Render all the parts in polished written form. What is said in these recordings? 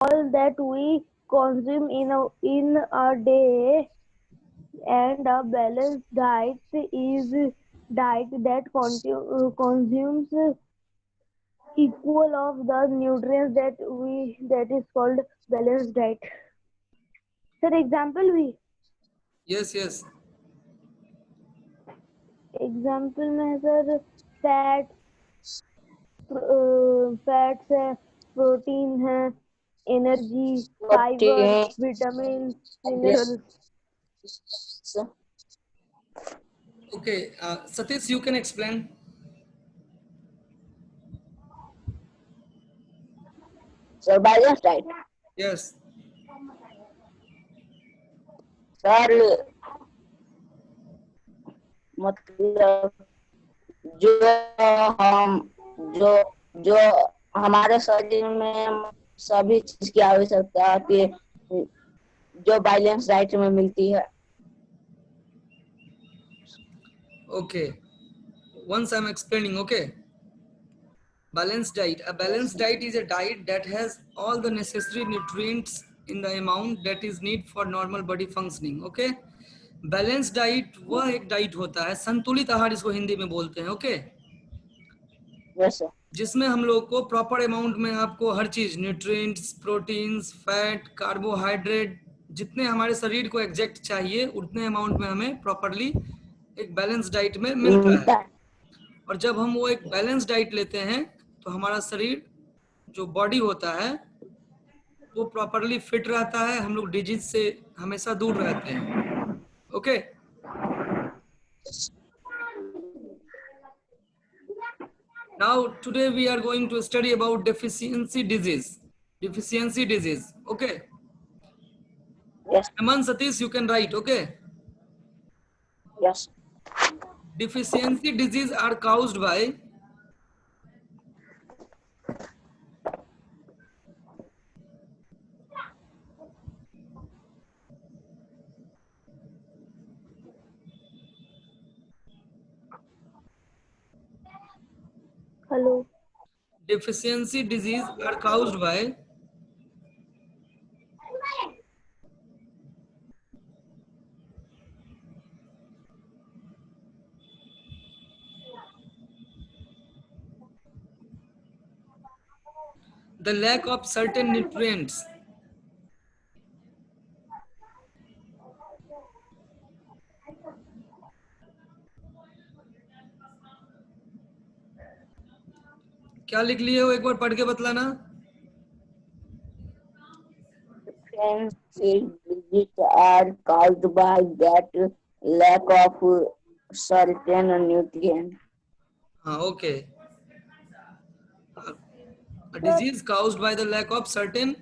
all that we consume in a day, and a balanced diet is diet that consumes equal of the nutrients that is called balanced diet. Sir, example we Yes, yes. Example में है sir fat fats है, protein है, energy, fibre, protein, vitamin, yes. Minerals. Okay, Satish, you can explain. So balanced diet. Yes. Sir मतलब जो हम जो जो हमारे शरीर में सभी चीज की आवश्यकता होती है जो बैलेंस डाइट में मिलती है. Okay. Once I'm explaining, okay. Balanced diet. A balanced diet is a diet that has all the necessary nutrients in the amount that is need for normal body functioning. Okay. Balance diet वह एक diet होता है, संतुलित आहार इसको हिंदी में बोलते हैं. ओके. yes, sir. जिसमें हम लोग को प्रॉपर अमाउंट में आपको हर चीज, न्यूट्रिएंट्स, प्रोटीन्स, फैट, कार्बोहाइड्रेट, जितने हमारे शरीर को एग्जैक्ट चाहिए उतने अमाउंट में हमें प्रॉपरली एक बैलेंस डाइट में मिलता है. और जब हम वो एक बैलेंस डाइट लेते हैं तो हमारा शरीर जो बॉडी होता है वो प्रॉपरली फिट रहता है, हम लोग डिजीज से हमेशा दूर रहते हैं. Okay. Now today we are going to study about deficiency disease. Deficiency disease. Okay. Yes, Aman, Satish, you can write. Okay. yes. Deficiency disease are caused by hello. deficiency disease are caused by the lack of certain nutrients. क्या लिख लिए हो, एक बार पढ़ के बतलाना. Deficiency diseases are caused by that lack of certain nutrients. हाँ, okay. A disease caused by the lack of certain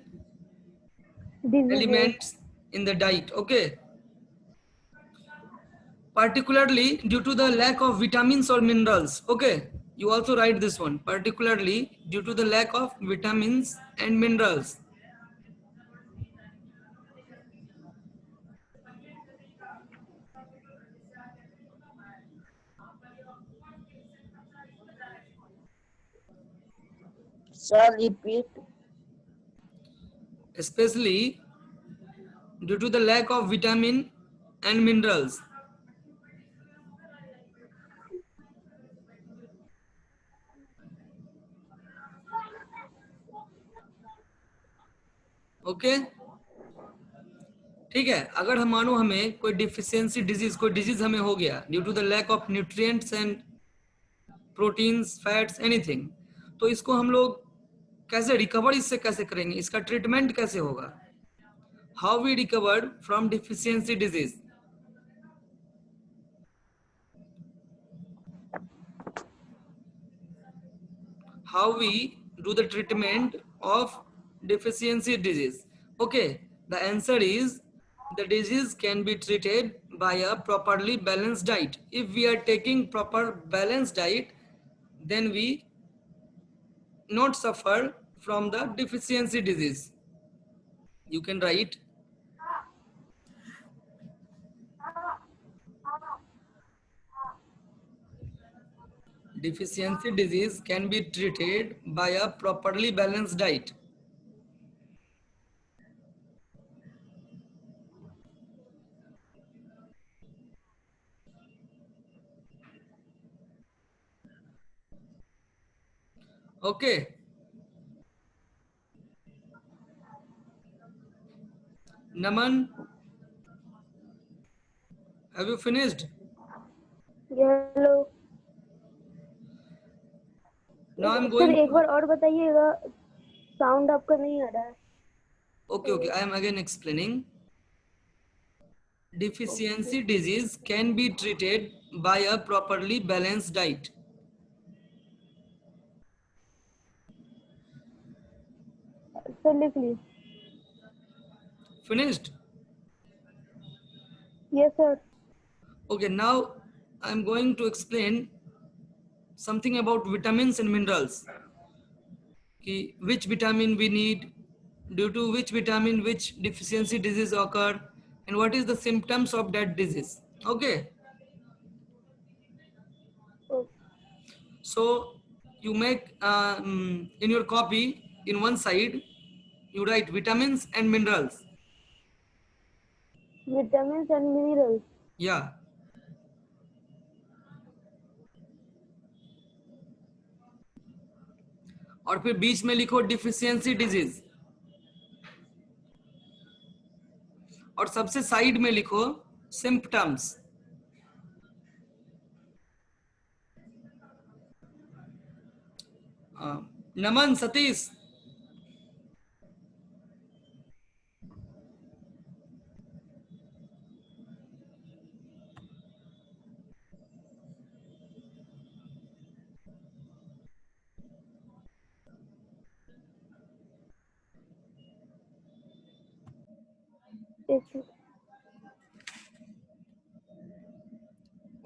diseases. elements in the diet. Okay. Particularly due to the lack of vitamins or minerals. Okay. You also write this one. Particularly due to the lack of vitamins and minerals. Sir, repeat. Especially due to the lack of vitamin and minerals. Okay. ठीक है. अगर हम मानो हमें कोई deficiency disease, कोई disease हमें हो गया due to the lack of nutrients and proteins, fats, anything, तो इसको हम लोग कैसे रिकवर इससे कैसे करेंगे, इसका ट्रीटमेंट कैसे होगा? How we recovered from deficiency disease? How we do the treatment of deficiency disease? Okay, the answer is the disease can be treated by a properly balanced diet. If we are taking proper balanced diet, then we not suffer from the deficiency disease. You can write. Deficiency disease can be treated by a properly balanced diet. Okay, Naman, have you finished? Hello now I am sir, going एक to, बार और बताइएगा, sound आपका नहीं आ रहा है। okay, okay, I am again explaining. Deficiency disease can be treated by a properly balanced diet. Sir लिख ली। Finished? Yes sir. Okay, now I am going to explain something about vitamins and minerals. Which vitamin we need, due to which vitamin which deficiency disease occur, and what is the symptoms of that disease. Okay, so you make in your copy, in one side you write vitamins and minerals. Vitamins and minerals. Yeah, और फिर बीच में लिखो deficiency disease, और सबसे side में लिखो symptoms. नमन, Satish,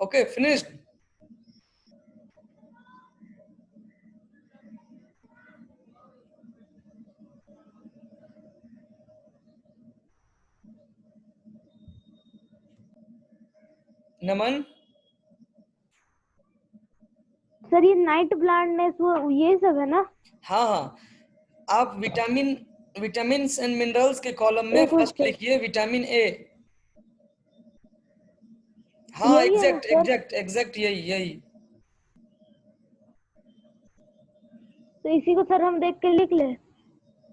okay, finished? नमन, sir ये night blindness वो ये सब है ना? हाँ हाँ, आप विटामिन्स एंड मिनरल्स के कॉलम में एक मिनट फर्स्ट सर। लिखिए विटामिन ए। हाँ, यही है ना एग्जैक्ट सर? एग्जैक्ट एग्जैक्ट, यही यही। तो इसी को सर हम देख के लिख ले।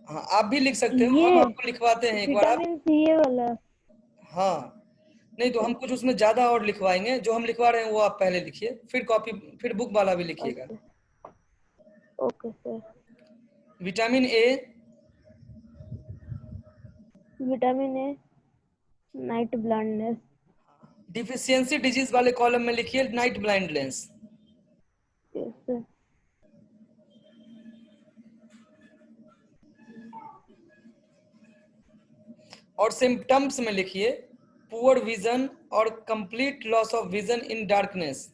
हाँ, आप भी लिख सकते हो, हम ये आपको लिखवाते हैं एक बार। आप, विटामिन सी ये वाला। हाँ, नहीं तो हम कुछ उसमें ज्यादा और लिखवाएंगे, जो हम लिखवा रहे हैं वो आप पहले लिखिए, फिर कॉपी, फिर बुक वाला भी लिखिएगा। Okay sir. Vitamin A, vitamin A, night blindness. Deficiency disease वाले कॉलम में लिखिए नाइट ब्लाइंडनेस, यस सर। और सिम्पटम्स में लिखिए पुअर विजन और complete loss of vision in darkness.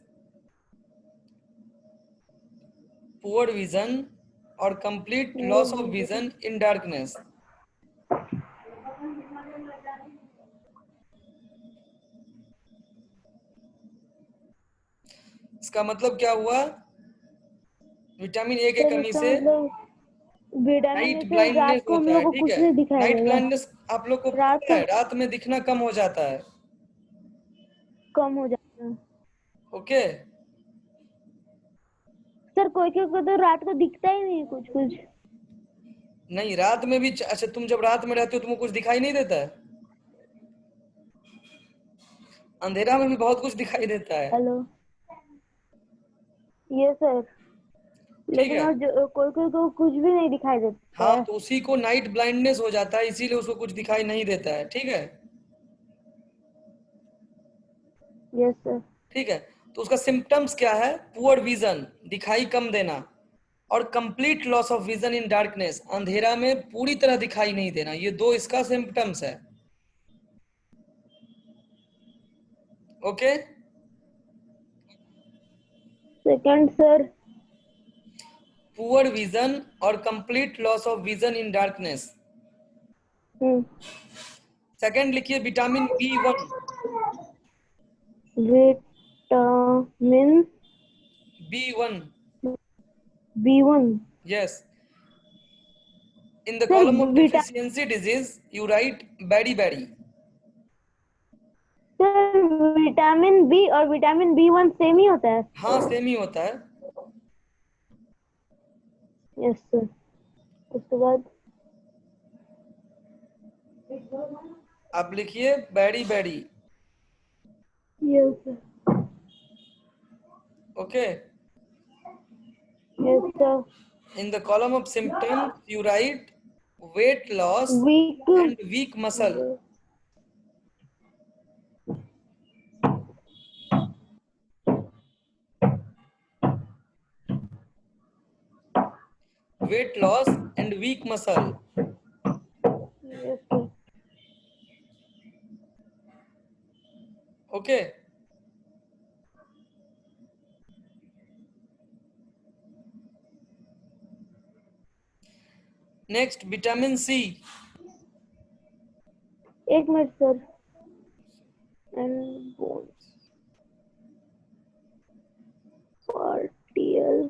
Poor vision और complete loss of vision in darkness. इसका मतलब क्या हुआ? विटामिन ए की सर कमी इसका से मतलब विटामिन नाइट ए से ब्लाइंडनेस रात को हम होता लोग है, को ठीक कुछ है? नहीं दिखाई नाइट देगा। ब्लाइंडनेस आप लोग को रात पता है, को रात में दिखना कम हो जाता है। कम हो जाता है। ओके, सर कोई को तो रात को दिखता ही नहीं कुछ कुछ। नहीं रात में भी, अच्छा तुम जब रात में रहते हो तुमको कुछ दिखाई नहीं देता है? अंधेरा में भी बहुत कुछ दिखाई देता है। हेलो। ये सर, ठीक लेकिन है, और कोई को कुछ भी नहीं दिखाई देता हाँ है। तो उसी को नाइट ब्लाइंडनेस हो जाता है, इसीलिए उसको कुछ दिखाई नहीं देता है। ठीक है, यस सर। ठीक है, तो उसका सिम्टम्स क्या है? पुअर विजन, दिखाई कम देना, और complete loss of vision in darkness, अंधेरा में पूरी तरह दिखाई नहीं देना। ये दो इसका सिम्टम्स है। Okay, second sir. Poor vision और complete loss of vision in darkness. Second लिखिए vitamin B1। Vitamin B1, B1। yes. In the sir column of vitamin deficiency disease, you write beriberi. Sir vitamin B और vitamin B1 same ही होता है? हाँ same ही होता है। Yes sir. उसके बाद आप लिखिए बैडी बैडी। Yes sir. Okay, yes sir. in the column of symptoms you write weight loss weak and weak muscle. Weight loss and weak muscle. Yes sir. Okay, next vitamin C. एक minute sir. And bones कार्डियल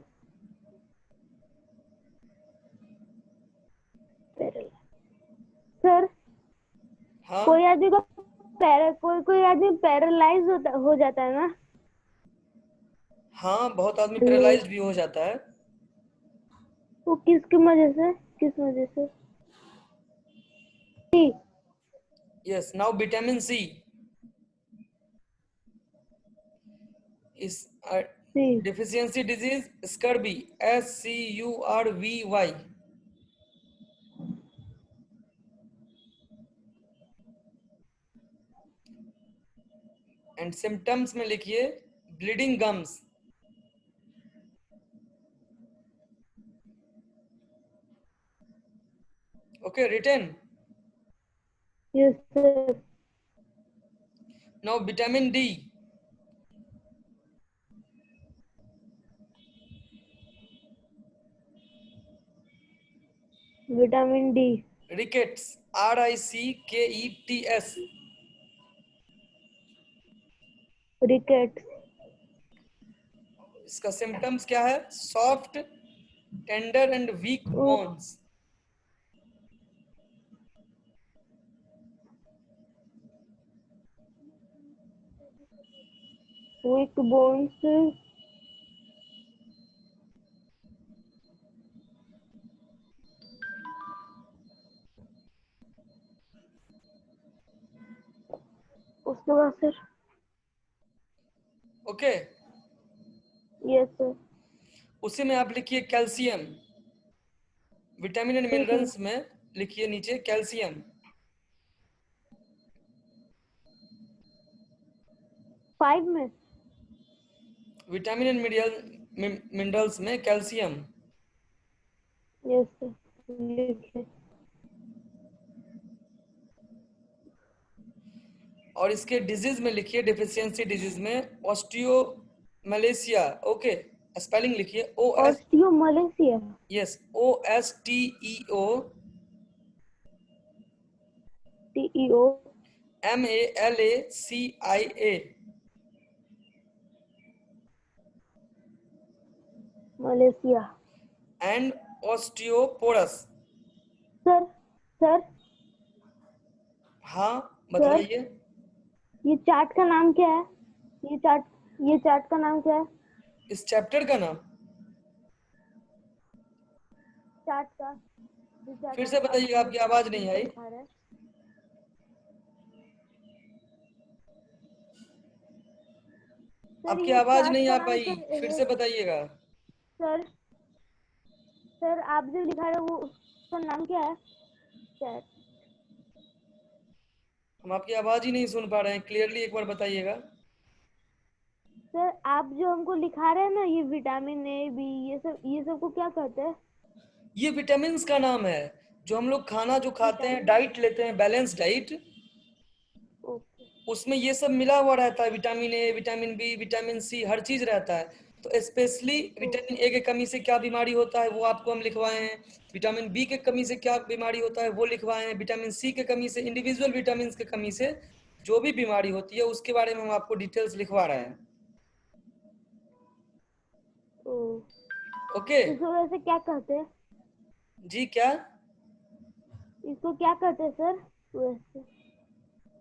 sir हाँ कोई आदमी को कोई आदमी paralyse हो जाता है ना। हाँ, बहुत आदमी पैरालाइज्ड भी हो जाता है। वो किस वजह से C. Yes, now vitamin C is a C deficiency disease, scurvy, SCURVY. And symptoms में लिखिए bleeding gums. Okay, written. Yes sir. Now vitamin D. Vitamin D. Rickets, RICKETS। Rickets. इसका सिम्टम्स क्या है? Soft, tender and weak bones. Weak bones. उसके बाद sir. Okay, yes sir. उसी में आप लिखिए कैल्शियम। विटामिन एंड ठीक है। मिनरल्स में लिखिए नीचे कैल्शियम। 5 में विटामिन एंड मिनरल्स में कैल्शियम। Yes sir. लिखिए। और इसके डिजीज में लिखिए, डेफिशिएंसी डिजीज में ऑस्टियोमलेशिया। ओके, स्पेलिंग लिखिए osteomalacia. Yes, OSTEO TEO MALACIA। Malacia. And osteoporosis. Sir हाँ बताइए। ये चार्ट का नाम क्या है? ये चार्ट का नाम क्या है? इस चैप्टर का नाम चार्ट का जो चार्ट फिर से बताइएगा, आपकी आवाज नहीं आई। दिखा रहा है। सर, आपकी ये आवाज चार्ट नहीं का आ नाम पाई, सर फिर से बताइएगा। सर आप जो दिखा रहे हो वो उसका नाम क्या है? चार्ट। हम आपकी आवाज ही नहीं सुन पा रहे हैं, क्लियरली एक बार बताइएगा। सर आप जो हमको लिखा रहे हैं ना, ये विटामिन ए बी ये सब को क्या कहते हैं? ये विटामिन का नाम है, जो हम लोग खाना जो खाते हैं, डाइट लेते हैं, बैलेंस डाइट, ओके। उसमें ये सब मिला हुआ रहता है। Vitamin A, vitamin B, vitamin C, हर चीज रहता है। तो स्पेशली विटामिन ए के कमी से क्या बीमारी होता है वो आपको हम लिखवाए हैं। विटामिन बी के कमी से क्या बीमारी होता है वो लिखवाए हैं। विटामिन सी के कमी से, इंडिविजुअल विटामिन के कमी से जो भी बीमारी होती है उसके बारे में हम आपको डिटेल्स लिखवा रहे हैं। ओके इसको वैसे क्या कहते हैं? जी, क्या इसको क्या कहते हैं सर वैसे?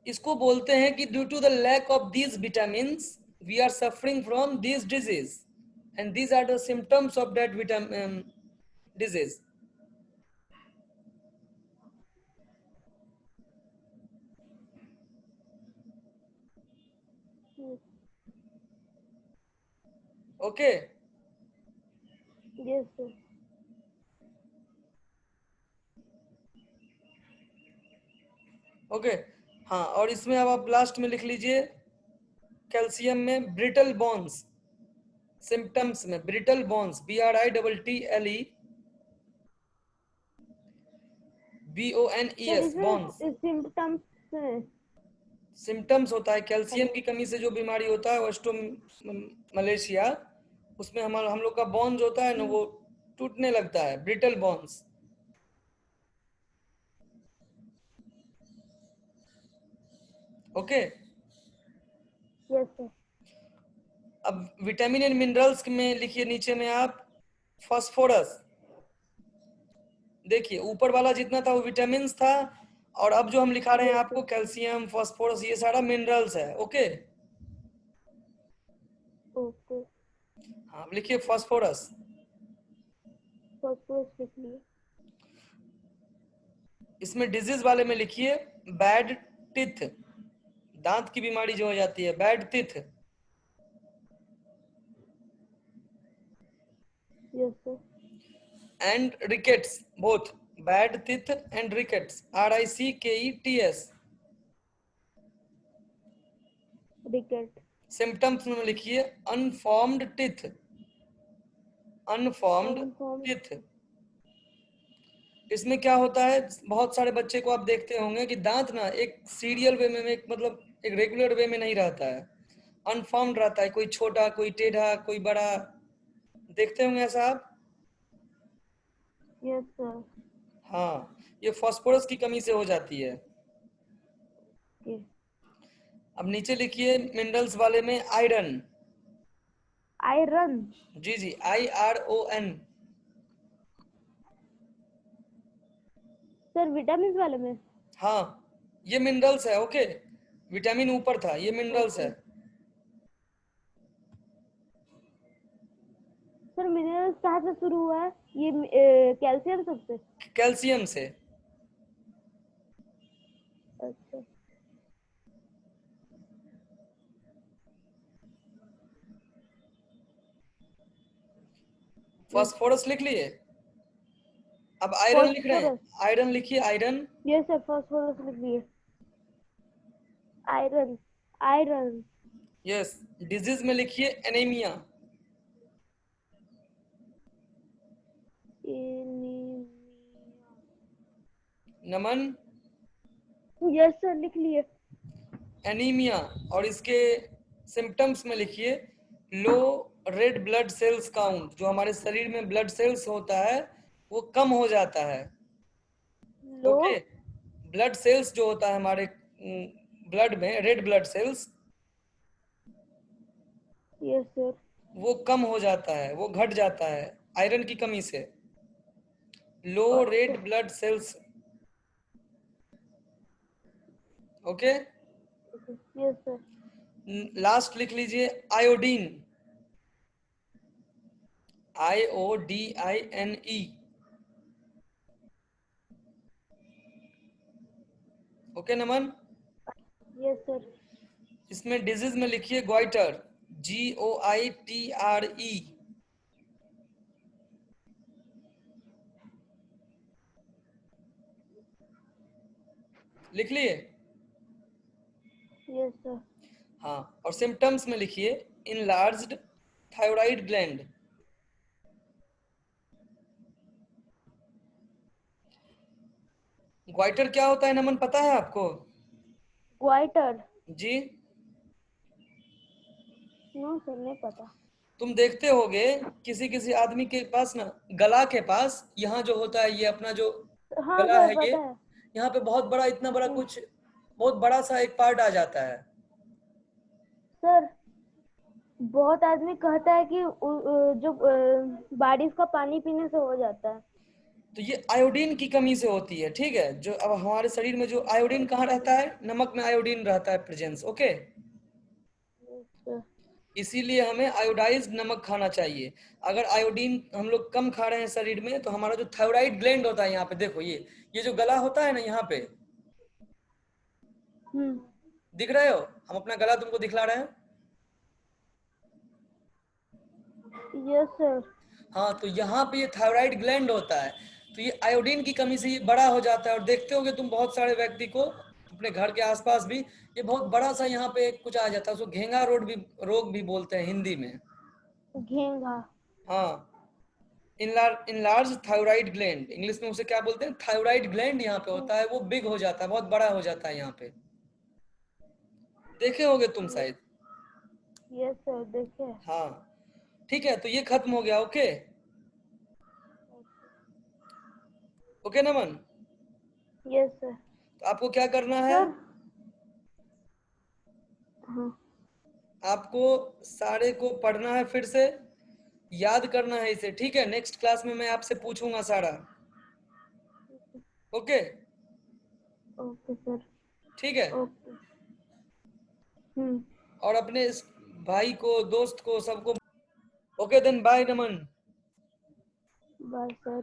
इसको बोलते हैं कि due to the lack of these vitamin we are suffering from this disease and these are the symptoms of that vitamin disease. Okay Yes, sir. Okay हाँ, और इसमें अब आप लास्ट में लिख लीजिए कैल्शियम में ब्रिटल बॉन्स, सिम्टम्स में brittle bones, BRITTLE sir BONES bones. इसमें सिम्टम्स है। सिम्टम्स होता है कैल्शियम की कमी से जो बीमारी होता है मलेशिया, उसमें हम लोग का बॉन्स होता है ना, वो टूटने लगता है, brittle bones. Okay yes sir. अब विटामिन एंड मिनरल्स में लिखिए नीचे में आप फास्फोरस। देखिए ऊपर वाला जितना था वो विटामिन था, और अब जो हम लिखा रहे हैं आपको कैल्शियम, फास्फोरस, ये सारा मिनरल्स है। ओके ओके, हाँ, अब लिखिए फास्फोरस। फॉस्फोरस लिख लिए। इसमें डिजीज वाले में लिखिए बैड टिथ, दांत की बीमारी जो हो जाती है, bad teeth. Yes sir. And rickets, both bad teeth and rickets, RICKETS। रिकेट। Symptoms में लिखिए अनफॉर्म्ड टिथ, अनफॉर्म्ड अनफॉर्म। टिथ। इसमें क्या होता है, बहुत सारे बच्चे को आप देखते होंगे कि दांत ना एक सीरियल वे में, एक मतलब एक रेगुलर वे में नहीं रहता है, अनफॉर्म्ड रहता है, कोई छोटा, कोई टेढ़ा, कोई बड़ा, देखते होंगे ऐसा आप। Yes sir. हाँ, ये फास्फोरस की कमी से हो जाती है। ओके। अब नीचे लिखिए मिनरल्स वाले में आयरन। आयरन। जी जी, IRON। सर विटामिन वाले में। हाँ, ये मिनरल्स है। ओके, विटामिन ऊपर था, ये मिनरल्स है। सर मिनरल्स कहाँ से शुरू हुआ है? ये कैल्शियम सबसे। कैल्शियम से। अच्छा। फास्फोरस लिख लिए। अब आयरन लिख रहे हैं, फास्फोरस। आयरन लिखिए, आयरन। यस सर, फास्फोरस लिख लिए। आयरन। आयरन। यस, डिजीज में लिखिए एनीमिया। नमन, यस सर लिख लिए। एनीमिया, और इसके सिम्टम्स में लिखिए लो रेड ब्लड सेल्स काउंट, जो हमारे शरीर में ब्लड सेल्स होता है वो कम हो जाता है। लो। ओके, ब्लड सेल्स जो होता है हमारे ब्लड में, red blood sales, yes sir. वो कम हो जाता है, वो घट जाता है आयरन की कमी से। Low red blood cells. Okay, yes sir. Last लिख लीजिए iodine, IODINE। Okay Naman, yes sir. इसमें डिजीज में लिखिए ग्वाइटर, GOITRE। लिख लिए। Yes sir. हाँ, और सिम्टम्स में लिखिए इनलार्ज्ड थायराइड ग्लैंड। ग्वाइटर क्या होता है नमन, पता है आपको? ग्वाइटर। जी, नो सर, नहीं पता। तुम देखते होगे किसी किसी आदमी के पास ना, गला के पास यहाँ जो होता है, ये अपना जो हाँ गला सर है, ये पता है। यहाँ पे बहुत बड़ा, इतना बड़ा कुछ, बहुत बड़ा सा एक पार्ट आ जाता है। सर बहुत आदमी कहता है कि जो बारिश का पानी पीने से हो जाता है। तो ये आयोडीन की कमी से होती है, ठीक है। जो अब हमारे शरीर में जो आयोडीन कहाँ रहता है, नमक में आयोडीन रहता है प्रेजेंस। Okay, Yes, sir. इसीलिए हमें आयोडाइज्ड नमक खाना चाहिए। अगर आयोडीन हम लोग कम खा रहे हैं शरीर में, तो हमारा जो थायराइड ग्लैंड होता है यहाँ पे, देखो ये जो गला होता है ना यहाँ पे, दिख रहे हो? हम अपना गला तुमको दिखला रहे हैं। Yes sir. हाँ, तो यहाँ पे ये थायराइड ग्लैंड होता है, तो ये आयोडीन की कमी से ये बड़ा हो जाता है। और देखते होगे तुम बहुत सारे व्यक्ति को अपने घर के आसपास भी, ये बहुत बड़ा सा यहाँ पे कुछ आ जाता है, उसको घेंगा रोग भी बोलते हैं हिंदी में। घेंगा। हाँ, इनलार्ज थायराइड ग्लैंड, इंग्लिश में उसे क्या बोलते हैं? थायराइड ग्लैंड यहाँ पे होता है, वो बिग हो जाता है, बहुत बड़ा हो जाता है यहाँ पे। देखे होगे तुम शायद। यस सर, देखे। हाँ, ठीक है, तो ये खत्म हो गया। Okay okay Naman, yes sir. तो आपको क्या करना है? सर। हाँ। आपको सारे को पढ़ना है, फिर से याद करना है इसे, ठीक है? नेक्स्ट क्लास में मैं आपसे पूछूंगा सारा। Okay okay sir. ठीक है। ओके। और अपने इस भाई को, दोस्त को, सबको। Okay then, bye Naman. Bye sir.